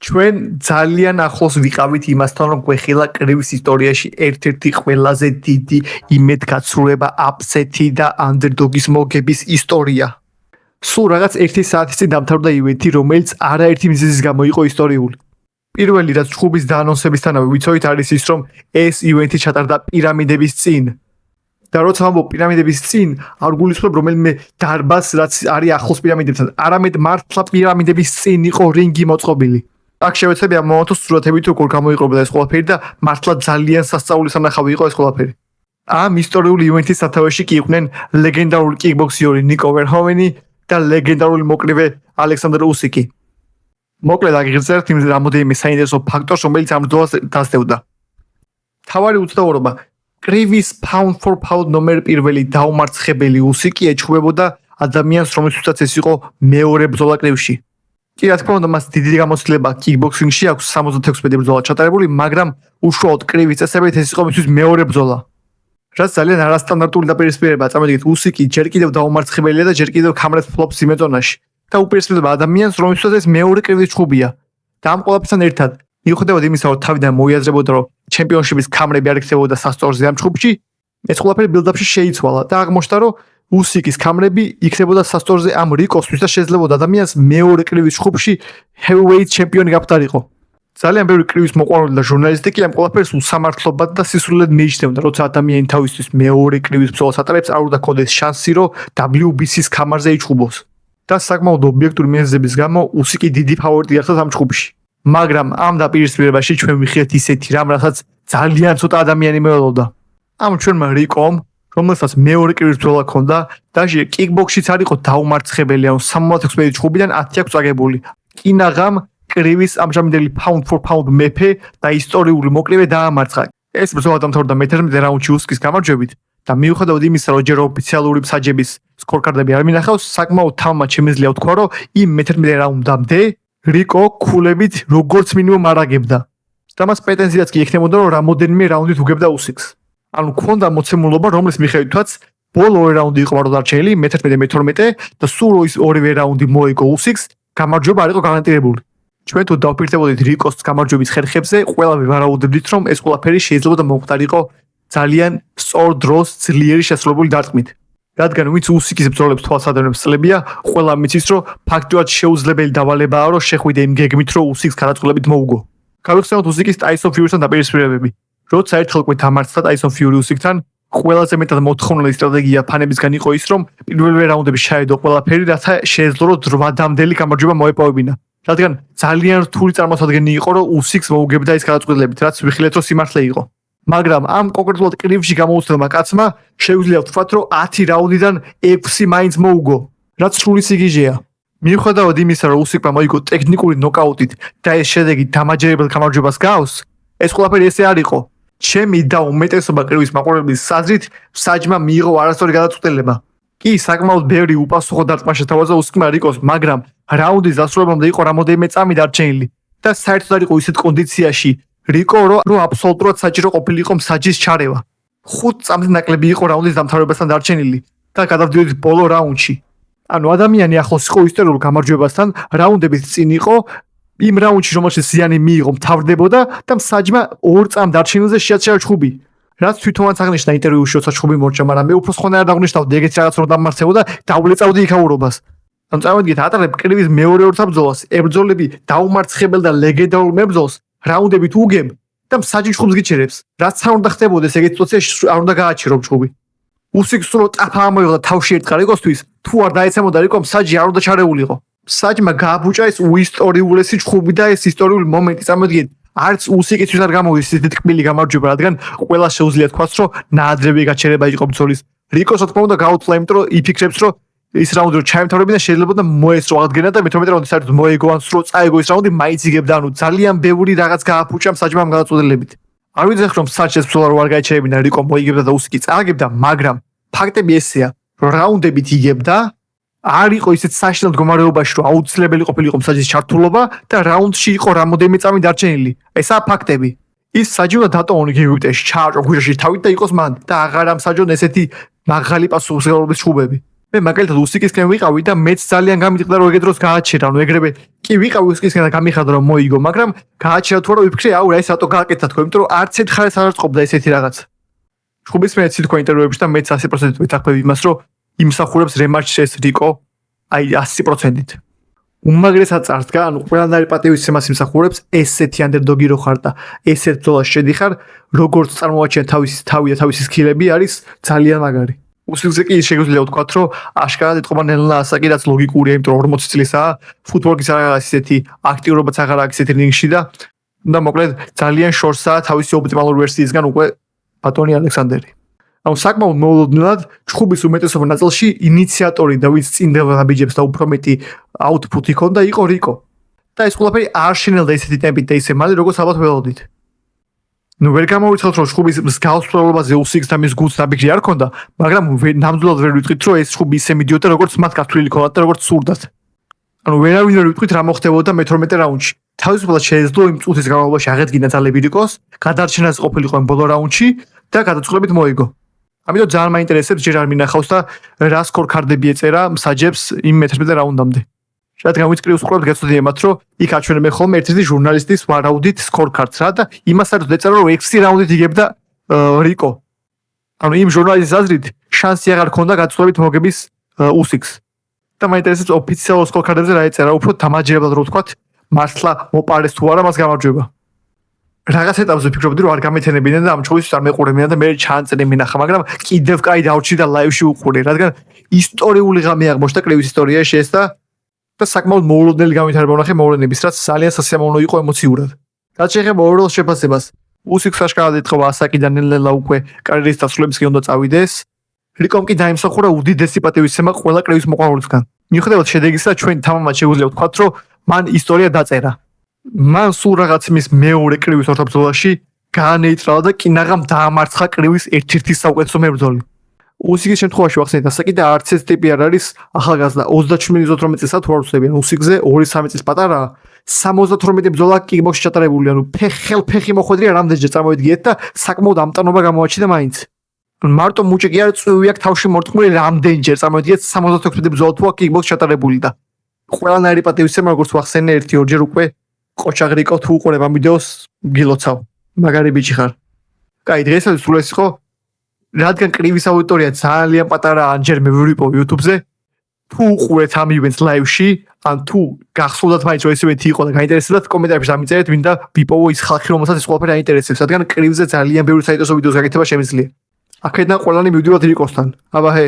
ჩვენ ძალიან ახლოს ვიყავით იმასთან, რომ გვეხილა კრივის ისტორიაში ერთ-ერთი ყველაზე დიდი იმედგაცრუება, აპსეთი და ანდერდოგის მოგების ისტორია. სულ რაღაც 1 საათის წინ დამთავრდა ივენთი, რომელიც არაერთი მიზეზის გამო იყო ისტორიული. პირველი, რაც ჩხუბის დაანონსებისთანავე ვიცოდით, არის ის, რომ ეს ივენთი ჩატარდა პირამიდების წინ. და როცა ვამბობ პირამიდების წინ, არ გულისხმობ რომელიმე დარბაზს, რაც არის ახლოს პირამიდებთან, არამედ მართლა პირამიდების წინ იყო რინგი მოწყობილი. აქ შევეცდები ამ მომენტს სურათებით როგორ გამოიყურებოდა ეს ყველაფერი და მართლა ძალიან სასწაული სანახავი იყო ეს ყველაფერი. ამ ისტორიული ივენთის სათავეში კი იყვნენ ლეგენდარული კიკბოქსიორი ნიკო ვერჰოვენი და ლეგენდარული მოკრივე ალექსანდრ უსიკი. მოკლედ აგიღწევთ იმ რამოდენიმე საინტერესო ფაქტორს, რომელიც ამ ბრძოლას დასდევდა. თავარი უცნაურობა კრივის pound for pound ნომერ პირველი დაუმარცხებელი უსიკი ეჩხუბებოდა ადამიანს, რომელსაც ეს იყო მეორე ბრძოლა კრივში. კი, რა თქმა უნდა, მას დიდი გამოცდილება კიკბოქსინგში აქვს 76 ბრძოლა ჩატარებული, მაგრამ უშუალოდ კრივის წესებით ეს იყო მისთვის მეორე ბრძოლა. რაც ძალიან არასტანდარტული დაპირისპირებაა. წამოდით, უსიკი ჯერ კიდევ დაუმარცხებელია და ჯერ კიდევ ქამრებს ფლობს იმ ზონაში. და უპირისპირდება ადამიანს, რომელსაც ეს მეორე კრივის ჩხუბია. და ამ ყველაფერთან ერთად მიუხედავად იმისა, რომ თავიდან მოიაზრებოდა, რომ ჩემპიონშიპის ქამრები არ იქცებოდა სასწორზე ამ ჩხუბში, ეს ყველაფერი ბილდაპში შეიცვალა და აღმოჩნდა, რომ უსიკის ქამრები იქნებოდა სასწორზე ამ რიკოსთვის და შეძლებოდა ადამიანს მეორე კრივის ჩხუბში heavyweight ჩემპიონი გაფტარიყო. ძალიან ბევრი კრივის მოყვარული და ჟურნალისტი კი ამ ყველაფერს უსამართლობად და სისულელად მიიჩნევდა, როცა ადამიანი თავისთვის მეორე კრივის ბრძოლას ატარებს, არ უნდა ქონდეს შანსი, რომ WBC-ის ქამარზე იჩხუბოს. და საკმაოდ ობიექტური მიზეზების გამო უსიკი დიდი ფავორიტი გახდა ამ ჩხუბში. მაგრამ ამ დაპირისპირებაში ჩვენ ვიხილეთ ისეთი რამ, რასაც ძალიან ცოტა ადამიანი მეველოდა. ამ ჩვენმა რიკომ, რომელსაც მეორე კრივის ბრძოლა ჰქონდა, даже კიკბოქსშიც არ იყო დაუმარცხებელი, ანუ 76 ჩხუბიდან 10 აქვს აგებული. კინაღამ კრივის ამჟამინდელი pound for pound მეფე და ისტორიული მოკრივე დაამარცხა. ეს ბრძოლა დამთავრდა მე-11 რაუნდში უსიკის გამარჯვებით და მიუხედავად იმისა, რომ ჯერ ოფიციალური მსაჯების სკორკარდები არ მინახავს, საკმაოდ თამამად შემიძლია ვთქვა, რომ იმ მე-11 რაუნდამდე რიკო ქულებით როგორც მინიმუმ არაგებდა. და მას პრეტენზიაც კი ექნებოდა, რომ რამოდენიმე რაუნდით უგებდა უსიკს. ანუ ქონდა მოცემულობა, რომლის მიხედვითაც ბოლო ორი რაუნდი იყო ვარო დარჩენილი, მე-11 მე-12 და სულ ის ორივე რაუნდი მოიგო უსიკს, გამარჯვება არ იყო გარანტირებული. ჩვენ თუ დავფიქრდებოდით რიკოს გამარჯვების ხერხებზე, ყველაფერი ვარაუდებდით, რომ ეს ყველაფერი შეიძლება მოხდარიყო ძალიან სწორ დროს ძლიერი შესრულებული დარტყმით. რადგან ვინც უსიკის ბრძოლებს თვალსადევნებს წლებია, ყველა მიცის, რომ ფაქტურად შეუძლებელი დავალებაა, რომ შეხვიდე იმ გეგმით, რომ უსიკს გადაწყვეტილებით მოუგო. გავიხსენოთ უსიკის ტაისონ ფიურისთან დაპირისპირებები. როცა ერთხელ დამარცხდა ტაისონ ფიური უსიკთან, ყველაზე მეტად მოთხოვნილი სტრატეგია ფანებისგან იყო ის, რომ პირველივე რაუნდებში ჩაედო ყველაფერი, რათა შეეძლო, რომ 8-დამდელი გამარჯვება მოეპოვებინა. რადგან ძალიან რთული წარმოსადგენი იყო, რომ უსიკს მოუგებდა ის გადაწყვეტილებით, რაც ვიხილეთ, რომ სიმართლე იყო. მაგრამ ამ კონკრეტულად კრივში გამოუცნელმა კაცმა შეუძლია ვთქვათ, რომ 10 რაუნდიდან 6 მაინც მოუგო, რაც სრული სიგიჟეა. მიუხედავად იმისა, რომ უსიკმა მოიგო ტექნიკური ნოკაუტით და ეს შედეგი დამაჯერებელ გამარჯვებას გავს, ეს ყველაფერი ესე არ იყო. ჩემი და უმეტესობა კრივის მაყურებლების საზრით, მსაჯმა მიიღო არასწორი გადაწყვეტილება. კი, საკმაოდ ბევრი უპასუხო დარტყმა შეთავაზა უსიკმა რიკოს, მაგრამ რაუნდის დასრულებამდე იყო რამოდენიმე წამი დარჩენილი და საერთოდ არ იყო ისეთ კონდიციაში რიკო, რომ აბსოლუტურად საჭირო ყოფილიყო მსაჯის ჩარევა. 5 წამზე ნაკლები იყო რაუნდის დამთავრებასთან დარჩენილი და გადავდივდით ბოლო რაუნდში. ანუ ადამიანი ახლოს იყო ისტორიულ გამარჯვებასთან, რაუნდებით წინ იყო, იმ რაუნდში რომელშიც ზიანი მიიღო, მთავრდებოდა და მსაჯმა 2 წამ დარჩენილზე შეაჩერა ჩხუბი. რაც თვითონაც აღნიშნა ინტერვიუში, როცა ჩხუბი მორჩა, მაგრამ მე უფრო სხვანაირად დაგვნიშნავდი ეგეც რაღაც რომ დამარცხებოდა და ავლეწავდი იქაურობას. ანუ წავედგეთ ატარებ კრივის მეორე ორთა ბრძოლას, ებრძოლები დაუმარცხებელ და ლეგენდარულ მებრძოლს, რაუნდებით უგებ და მსაჯი ჩხუბს გიჩერებს. რაც არ უნდა ხდებოდეს ეგეთ სიტუაციაში, არ უნდა გააჩერო ჩხუბი. უსიკს სულ ტაფა ამოიღო თავში ერთყა რიკოსთვის, თუ არ დაეცემოდა რიკო მსაჯი არ უნდა ჩარეულიყო. მსაჯმა გააბუჭა ეს უისტორიულესი ჩხუბი და ეს ისტორიული მომენტი. წამოდგეთ, არც უსიკისთვის არ გამოდის ისეთი ტკბილი გამარჯვება, რადგან ყველა შეუძლია თქვას, რომ ნაადრევი გაჩერება იყო ბრძოლის. რიკოს რა თქმა უნდა გაუთვლა, იმიტომ რომ იფიქრებს, რომ ის რაუნდი რომ ჩაემთავრებინა შეიძლება და მოესწრო აღდგენა და მე-12 რაუნდი საერთოდ მოეგო ან სულ წაეგო ის რაუნდი მაინც იგებდა, ანუ ძალიან ბევრი რაღაც გააფუჭა მსაჯმა ამ გადაწყვეტილებით. არ ვიცი რომ მსაჯს ბრძოლა რო არ გაიჩერებინა რიკო მოიგებდა და უსიკი წააგებდა, მაგრამ ფაქტები ესეა, რომ რაუნდებით იგებდა, არ იყო ისეთ საშინელ მდგომარეობაში, რომ აუცილებელი ყოფილიყო მსაჯის ჩართულობა და რაუნდში იყო რამოდენიმე წამი დარჩენილი. ესაა ფაქტები. ის საჯი უნდა დატოვონ გიგუტეში, ჩააჭრო ქუჩაში თავით და იყოს მანდ და აღარ ამსაჯონ ესეთი მაღალი პასუხისმგებლობის ჩხუბები. მე მაგალითად უსიკისკენ ვიყავი და მეც ძალიან გამიტყდა რომ ეგ დროს გააჩერა, ანუ ეგრევე კი ვიყავი უსიკისკენ და გამიხადო რომ მოიგო, მაგრამ გააჩერა თუ არა ვიფიქრე, აუ რა ეს რატო გააკეთა თქო, იმიტომ რომ არც ერთ ხარეს არ წყობდა ესეთი რაღაც. ჩხუბის მე ეცი თქო ინტერვიუებში და მეც 100% ვეთანხმები იმას, რომ იმსახურებს რემატჩს ეს რიკო, აი 100%-ით. უმაგრესად წარსდგა, ანუ ყველანაირი პატივისცემას იმსახურებს ესეთი ანდერდოგი რო ხარ და ესეთ ბრძოლაში შედიხარ, როგორც წარმოაჩენ თავისი თავი და თავისი სკილები არის ძალიან მაგარი. უსილზე კი შეგვიძლია ვთქვათ, რომ აშკარად ეთყობა ნელა ასაკი, რაც ლოგიკურია, იმიტომ რომ 40 წლისაა, ფუტბოლის არ არის ესეთი აქტიურობაც აღარ აქვს ესეთი რინგში და მოკლედ ძალიან შორსაა თავისი ოპტიმალური ვერსიისგან უკვე ბატონი ალექსანდერი. ანუ საკმაოდ მოულოდნელად ჩხუბის უმეტესობა ნაწილში ინიციატორი და ვინც წინდება ბიჯებს და უფრო მეტი აუთპუტი ჰქონდა იყო რიკო. და ეს ყველაფერი არ შენელდა ესეთი ტემპით და ისე მალე როგორც ალბათ ველოდით. ნუ ვერ გამოვიცალთ რომ ჩხუბის მსგავს პრობლემაზე უსიქს და მის გულს დაბიგრი არ ქონდა, მაგრამ ნამდვილად ვერ ვიტყვით რომ ეს ჩხუბი ისე მიდიოდა როგორც მათ გათვლილი ქონდათ და როგორც სურდათ. ანუ ვერავინ ვერ ვიტყვით რა მოხდებოდა მე-12 რაუნდში. თავისუფლად შეეძლო იმ წუთის განმავლობაში აღედგინა ძალები რიკოს, გადარჩენაზე ყოფილიყო იმ ბოლო რაუნდში და გადაწყვეტილებით მოიგო. ამიტომ ძალიან მაინტერესებს ჯერ არ მინახავს და რა სკორ კარდები ეწერა მსაჯებს იმ მე-11 რაუნდამდე. რადგან ვით კრივს ვყურებთ გეცოდია მათ რომ იქ აჩვენებენ ხოლმე ერთ-ერთი ჟურნალისტის ვარაუდით სკორ კარდს რა და იმას არ ეწერა რომ 6 რაუნდით იგებდა რიკო. ანუ იმ ჟურნალისტის აზრით შანსი აღარ ქონდა გაწყვეტილებით მოგების უსიქს. და მაინტერესებს ოფიციალურ სკორ კარდებზე რა ეწერა, უფრო დამაჯერებლად რო ვთქვათ, მართლა მოპარეს თუ არა მას გამარჯვება. რაღაც ეტაპზე ფიქრობდი რომ არ გამეთენებიდნენ და ამ ჩხუბისთვის არ მეყურებინა და მე ჩაანწერი მინახა, მაგრამ კიდევ კაი დავრჩი და ლაივში უყურე, რადგან ისტორიული ღამე აღმოჩნდა კრივის ისტორიაში ეს და საკმაოდ მოულოდნელი განვითარება ვნახე მოვლენების, რაც ძალიან სასიამოვნო იყო ემოციურად. რაც შეეხება ოროლ შეფასებას, უსიქს აშკარად ეთყობა ასაკი და ნელა უკვე კარიერის დასრულებისკენ უნდა წავიდეს. რიკომ კი დაიმსახურა უდიდესი პატივისცემა ყველა კრივის მოყვარულისგან. მიუხედავად შედეგისა, ჩვენ თამამად შეგვიძლია ვთქვათ, რომ მან ისტორია დაწერა. მან სულ რაღაც მის მეორე კრივის ორთაბრძოლაში გაანეიტრალა და კინაღამ დაამარცხა კრივის ერთ-ერთი საუკეთესო მებრძოლი. უსიქის შემთხვევაში ვახსენეთ ასაკი და არც ეს ტიპი არ არის ახალგაზრდა 37-38 წელსა თუ არ ვცდები, ანუ უსიქზე 2-3 წლის პატარაა, 72 ბრძოლა კიკბოქსში ჩატარებული, ანუ ფეხი მოხვედრია რამდენჯერ წარმოვიდგინეთ და საკმაოდ ამტანობა გამოაჩინა მაინც. მარტო მუჭი კი არ წვივი აქვს თავში მორტყმული რამდენჯერ წარმოვიდგინეთ 76 ბრძოლა თუ აქვს კიკბოქსში ჩატარებული და ყველანაირი პატივისცემა როგორც ვახსენე 1-2 უკვე ყოჩაღრიკო თუ უყურებ ამ ვიდეოს გილოცავ. მაგარი ბიჭი ხარ. კაი, დღესაც სულ ეს იყო. რადგან კრივის აუდიტორია ძალიან პატარაა, ან ჯერ მე ვიპოვ YouTube-ზე, თუ უყურეთ ამ ივენტს ლაივში, ან თუ გახსოვდათ მაინც რომ ეს ივენტი იყო და გაინტერესებდათ, კომენტარებში დამიწერეთ, მინდა ვიპოვო ის ხალხი, რომელსაც ეს ყველაფერი აინტერესებს, რადგან კრივზე ძალიან ბევრი საინტერესო ვიდეოს გაკეთება შემიძლია. აქედან ყველანი მივდივართ რიკოსთან. აბა ჰე